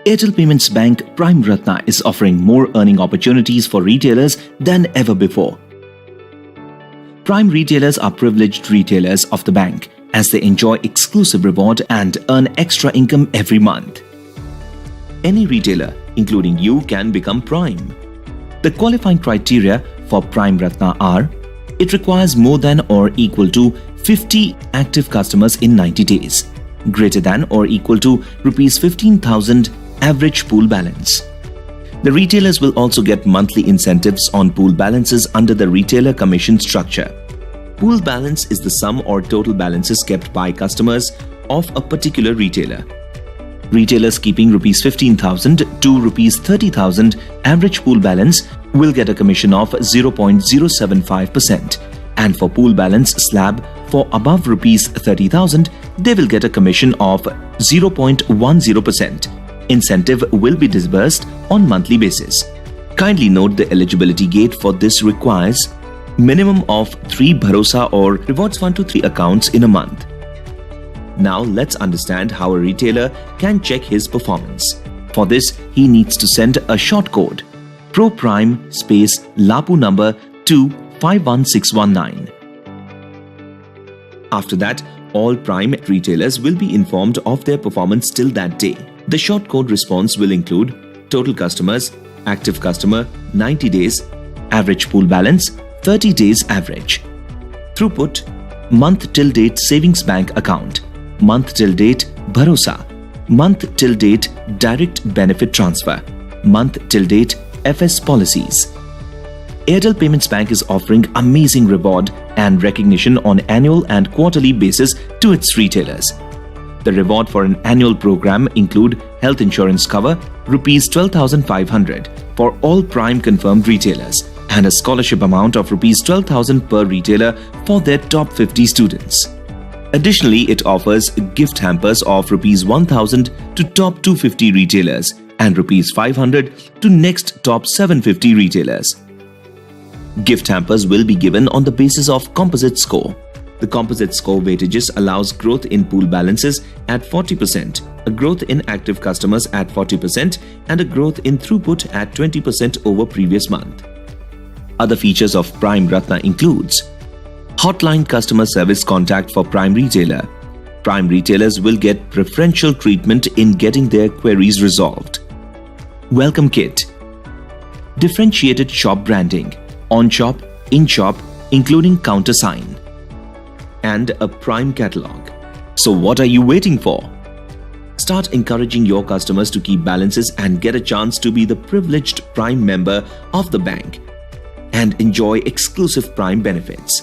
Airtel Payments Bank Prime Ratna is offering more earning opportunities for retailers than ever before. Prime retailers are privileged retailers of the bank as they enjoy exclusive reward and earn extra income every month. Any retailer, including you, can become Prime. The qualifying criteria for Prime Ratna are: it requires more than or equal to 50 active customers in 90 days, greater than or equal to Rs 15,000 average pool balance. The retailers will also get monthly incentives on pool balances under the retailer commission structure. Pool balance is the sum or total balances kept by customers of a particular retailer. Retailers keeping Rs 15,000 to Rs 30,000 average pool balance will get a commission of 0.075%, and for pool balance slab for above Rs 30,000, they will get a commission of 0.10%. Incentive will be disbursed on monthly basis. Kindly note the eligibility gate for this requires minimum of 3 Bharosa or Rewards 123 accounts in a month. Now let's understand how a retailer can check his performance. For this, he needs to send a short code PROPRIME space LAPU number to 51619. After that, all Prime retailers will be informed of their performance till that day. The short code response will include total customers, active customer, 90 days, average pool balance, 30 days average, throughput, month till date savings bank account, month till date Bharosa, month till date direct benefit transfer, month till date FS policies. Airtel Payments Bank is offering amazing reward and recognition on annual and quarterly basis to its retailers. The reward for an annual program include health insurance cover Rs 12,500 for all Prime confirmed retailers and a scholarship amount of Rs 12,000 per retailer for their top 50 students. Additionally, it offers gift hampers of Rs 1,000 to top 250 retailers and Rs 500 to next top 750 retailers. Gift hampers will be given on the basis of composite score. The composite score weightages allows growth in pool balances at 40%, a growth in active customers at 40%, and a growth in throughput at 20% over previous month. Other features of Prime Ratna includes hotline customer service contact for Prime retailer. Prime retailers will get preferential treatment in getting their queries resolved. Welcome kit, differentiated shop branding, on shop, in shop, including counter sign, and a Prime catalog. So what are you waiting for? Start encouraging your customers to keep balances and get a chance to be the privileged Prime member of the bank and enjoy exclusive Prime benefits.